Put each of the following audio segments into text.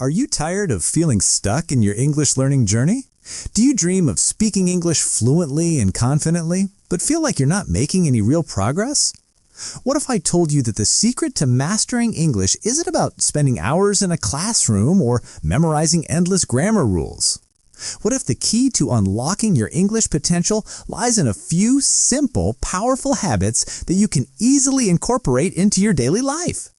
Are you tired of feeling stuck in your English learning journey? Do you dream of speaking English fluently and confidently, but feel like you're not making any real progress? What if I told you that the secret to mastering English isn't about spending hours in a classroom or memorizing endless grammar rules? What if the key to unlocking your English potential lies in a few simple, powerful habits that you can easily incorporate into your daily life?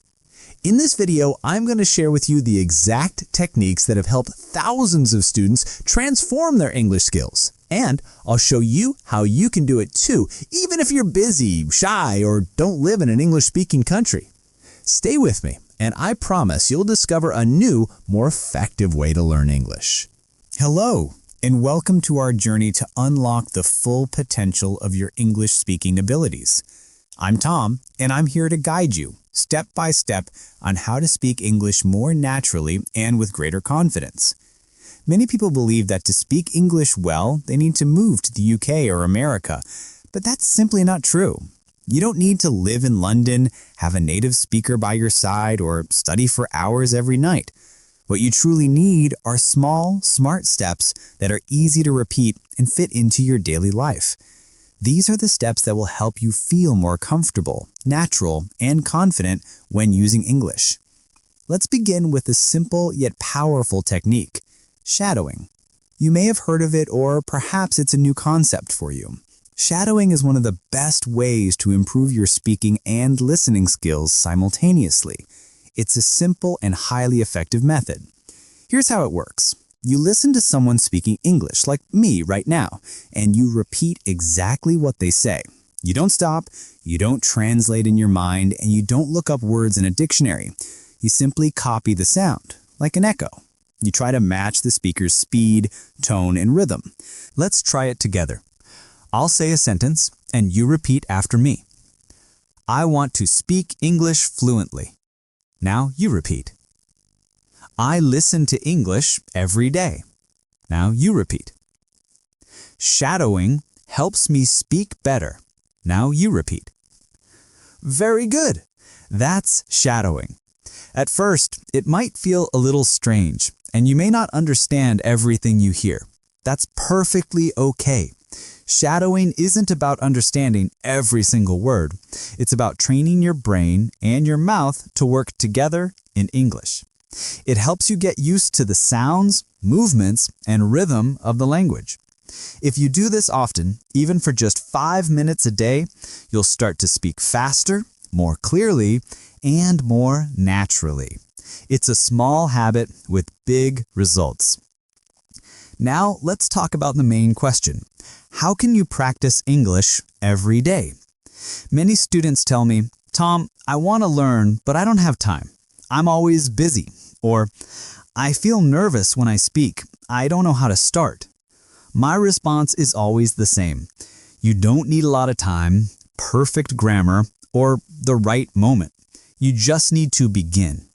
In this video, I'm going to share with you the exact techniques that have helped thousands of students transform their English skills. And I'll show you how you can do it too, even if you're busy, shy, or don't live in an English-speaking country. Stay with me, and I promise you'll discover a new, more effective way to learn English. Hello, and welcome to our journey to unlock the full potential of your English-speaking abilities. I'm Tom, and I'm here to guide you step by step on how to speak English more naturally and with greater confidence. Many people believe that to speak English well, they need to move to the UK or America, but that's simply not true. You don't need to live in London, have a native speaker by your side, or study for hours every night. What you truly need are small, smart steps that are easy to repeat and fit into your daily life. These are the steps that will help you feel more comfortable, natural, and confident when using English. Let's begin with a simple yet powerful technique, shadowing. You may have heard of it, or perhaps it's a new concept for you. Shadowing is one of the best ways to improve your speaking and listening skills simultaneously. It's a simple and highly effective method. Here's how it works. You listen to someone speaking English, like me right now, and you repeat exactly what they say. You don't stop, you don't translate in your mind, and you don't look up words in a dictionary. You simply copy the sound, like an echo. You try to match the speaker's speed, tone, and rhythm. Let's try it together. I'll say a sentence, and you repeat after me. I want to speak English fluently. Now you repeat. I listen to English every day. Now you repeat. Shadowing helps me speak better. Now you repeat. Very good. That's shadowing. At first, it might feel a little strange, and you may not understand everything you hear. That's perfectly okay. Shadowing isn't about understanding every single word. It's about training your brain and your mouth to work together in English. It helps you get used to the sounds, movements, and rhythm of the language. If you do this often, even for just 5 minutes a day, you'll start to speak faster, more clearly, and more naturally. It's a small habit with big results. Now, let's talk about the main question. How can you practice English every day? Many students tell me, Tom, I want to learn, but I don't have time. I'm always busy. Or, I feel nervous when I speak. I don't know how to start. My response is always the same. You don't need a lot of time, perfect grammar, or the right moment. You just need to begin.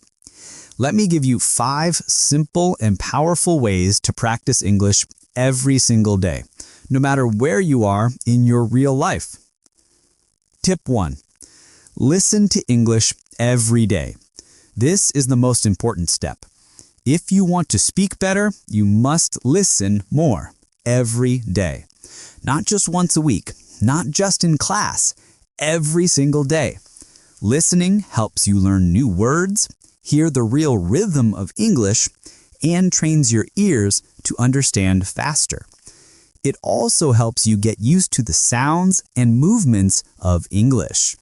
Let me give you 5 simple and powerful ways to practice English every single day, no matter where you are in your real life. Tip 1. Listen to English every day. This is the most important step. If you want to speak better, you must listen more every day. Not just once a week, not just in class, every single day. Listening helps you learn new words, hear the real rhythm of English, and trains your ears to understand faster. It also helps you get used to the sounds and movements of English,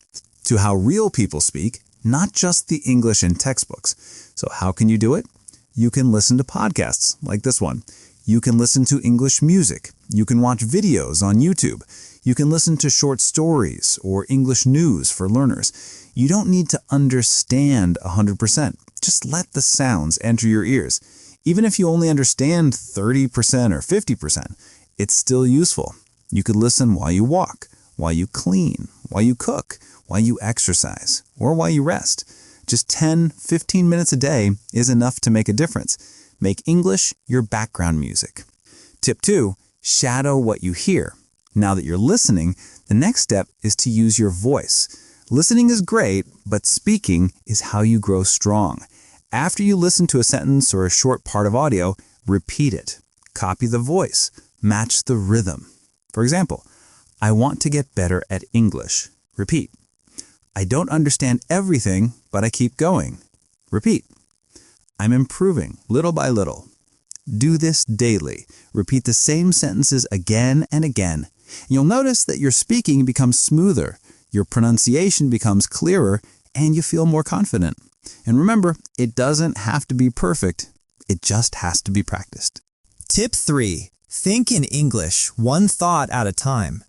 to how real people speak, not just the English in textbooks. So how can you do it? You can listen to podcasts like this one. You can listen to English music. You can watch videos on YouTube. You can listen to short stories or English news for learners. You don't need to understand 100%. Just let the sounds enter your ears. Even if you only understand 30% or 50%, it's still useful. You could listen while you walk, while you clean, while you cook, while you exercise, or while you rest. Just 10-15 minutes a day is enough to make a difference. Make English your background music. Tip 2, shadow what you hear. Now that you're listening, the next step is to use your voice. Listening is great, but speaking is how you grow strong. After you listen to a sentence or a short part of audio, repeat it. Copy the voice. Match the rhythm. For example, I want to get better at English. Repeat. I don't understand everything, but I keep going. Repeat. I'm improving little by little. Do this daily. Repeat the same sentences again and again. You'll notice that your speaking becomes smoother, your pronunciation becomes clearer, and you feel more confident. And remember, it doesn't have to be perfect. It just has to be practiced. Tip 3. Think in English, one thought at a time.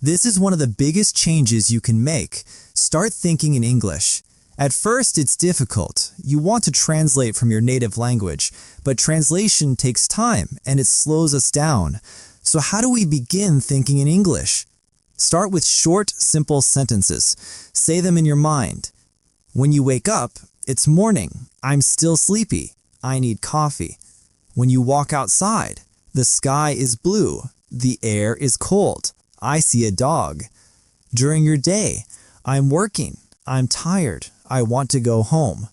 This is one of the biggest changes you can make. Start thinking in English. At first, it's difficult. You want to translate from your native language, but translation takes time and it slows us down. So how do we begin thinking in English? Start with short, simple sentences. Say them in your mind. When you wake up, it's morning. I'm still sleepy. I need coffee. When you walk outside, the sky is blue. The air is cold. I see a dog. During your day, I'm working. I'm tired. I want to go home.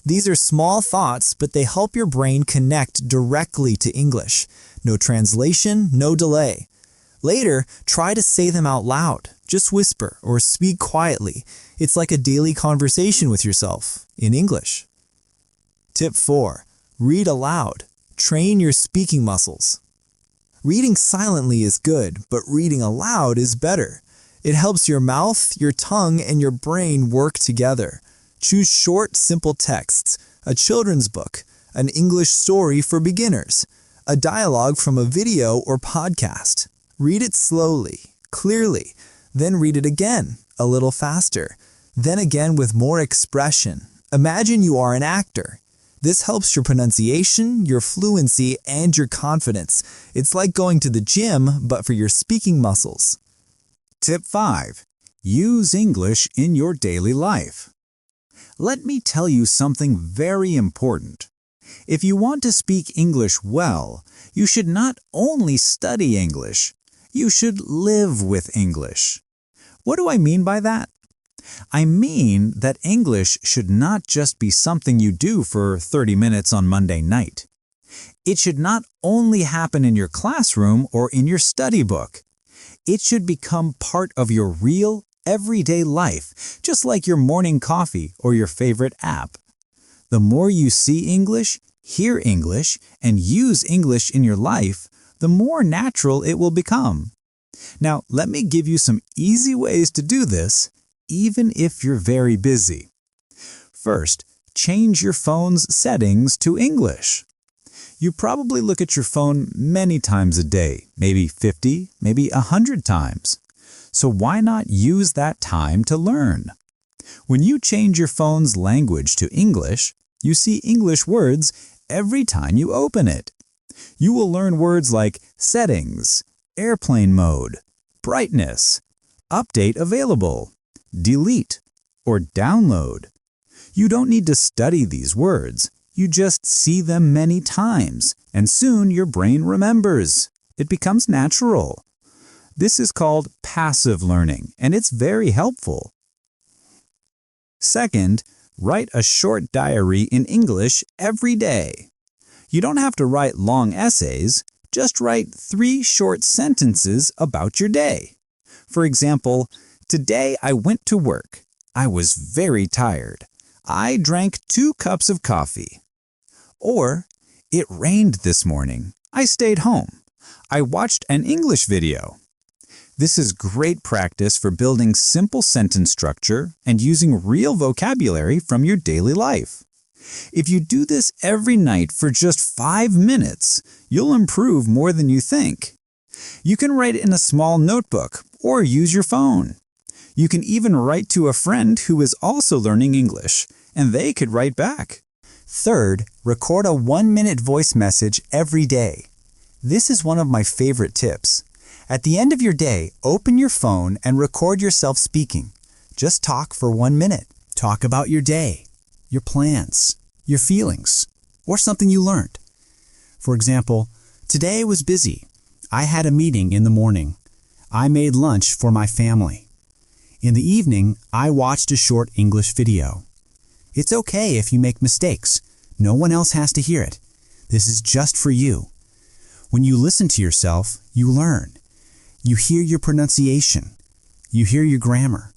These are small thoughts, but they help your brain connect directly to English. No translation, no delay. Later, try to say them out loud. Just whisper or speak quietly. It's like a daily conversation with yourself in English. Tip 4. Read aloud. Train your speaking muscles. Reading silently is good, but reading aloud is better. It helps your mouth, your tongue, and your brain work together. Choose short, simple texts, a children's book, an English story for beginners, a dialogue from a video or podcast. Read it slowly, clearly, then read it again, a little faster, then again with more expression. Imagine you are an actor. This helps your pronunciation, your fluency, and your confidence. It's like going to the gym, but for your speaking muscles. Tip 5. Use English in your daily life. Let me tell you something very important. If you want to speak English well, you should not only study English, you should live with English. What do I mean by that? I mean that English should not just be something you do for 30 minutes on Monday night. It should not only happen in your classroom or in your study book. It should become part of your real, everyday life, just like your morning coffee or your favorite app. The more you see English, hear English, and use English in your life, the more natural it will become. Now, let me give you some easy ways to do this, even if you're very busy. First, change your phone's settings to English. You probably look at your phone many times a day, maybe 50, maybe 100 times. So why not use that time to learn? When you change your phone's language to English, you see English words every time you open it. You will learn words like settings, airplane mode, brightness, update available, delete, or download. You don't need to study these words. You just see them many times, and soon your brain remembers. It becomes natural. This is called passive learning, and it's very helpful. Second, write a short diary in English every day. You don't have to write long essays. Just write 3 short sentences about your day. For example, today I went to work. I was very tired. I drank 2 cups of coffee. Or, it rained this morning. I stayed home. I watched an English video. This is great practice for building simple sentence structure and using real vocabulary from your daily life. If you do this every night for just 5 minutes, you'll improve more than you think. You can write it in a small notebook or use your phone. You can even write to a friend who is also learning English, and they could write back. Third, record a 1-minute voice message every day. This is one of my favorite tips. At the end of your day, open your phone and record yourself speaking. Just talk for 1 minute. Talk about your day, your plans, your feelings, or something you learned. For example, today was busy. I had a meeting in the morning. I made lunch for my family. In the evening, I watched a short English video. It's okay if you make mistakes. No one else has to hear it. This is just for you. When you listen to yourself, you learn. You hear your pronunciation. You hear your grammar.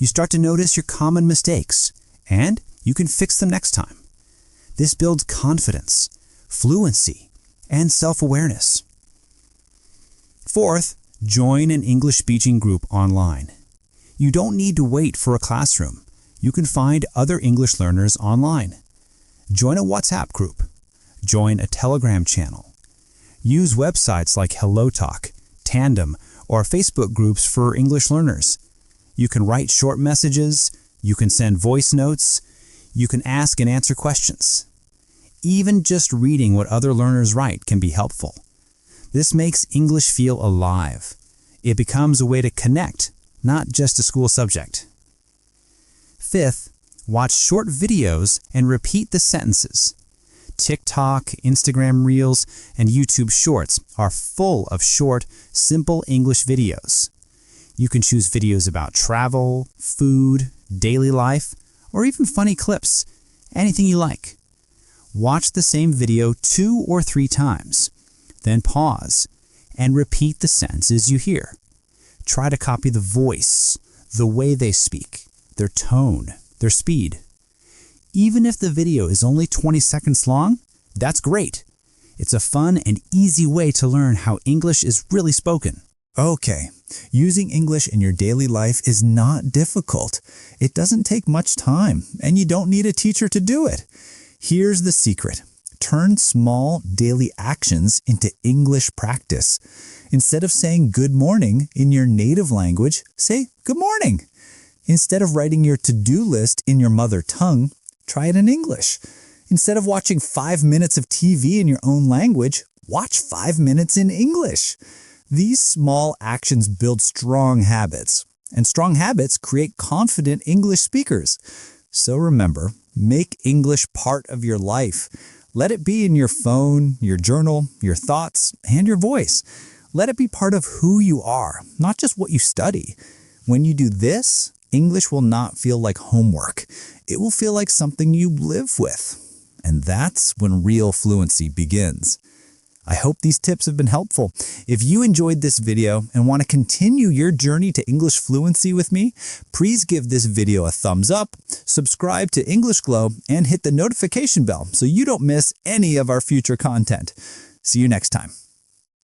You start to notice your common mistakes, and you can fix them next time. This builds confidence, fluency, and self-awareness. Fourth, join an English speaking group online. You don't need to wait for a classroom. You can find other English learners online. Join a WhatsApp group. Join a Telegram channel. Use websites like HelloTalk, Tandem, or Facebook groups for English learners. You can write short messages. You can send voice notes. You can ask and answer questions. Even just reading what other learners write can be helpful. This makes English feel alive. It becomes a way to connect, not just a school subject. Fifth, watch short videos and repeat the sentences. TikTok, Instagram Reels, and YouTube Shorts are full of short, simple English videos. You can choose videos about travel, food, daily life, or even funny clips, anything you like. Watch the same video 2 or 3 times, then pause and repeat the sentences you hear. Try to copy the voice, the way they speak, their tone, their speed. Even if the video is only 20 seconds long, that's great. It's a fun and easy way to learn how English is really spoken. Okay, using English in your daily life is not difficult. It doesn't take much time, and you don't need a teacher to do it. Here's the secret. Turn small daily actions into English practice. Instead of saying good morning in your native language, say good morning. Instead of writing your to-do list in your mother tongue, try it in English. Instead of watching 5 minutes of TV in your own language, watch 5 minutes in English. These small actions build strong habits, and strong habits create confident English speakers. So remember, make English part of your life. Let it be in your phone, your journal, your thoughts, and your voice. Let it be part of who you are, not just what you study. When you do this, English will not feel like homework. It will feel like something you live with. And that's when real fluency begins. I hope these tips have been helpful. If you enjoyed this video and want to continue your journey to English fluency with me, please give this video a thumbs up, subscribe to English Glow, and hit the notification bell so you don't miss any of our future content. See you next time.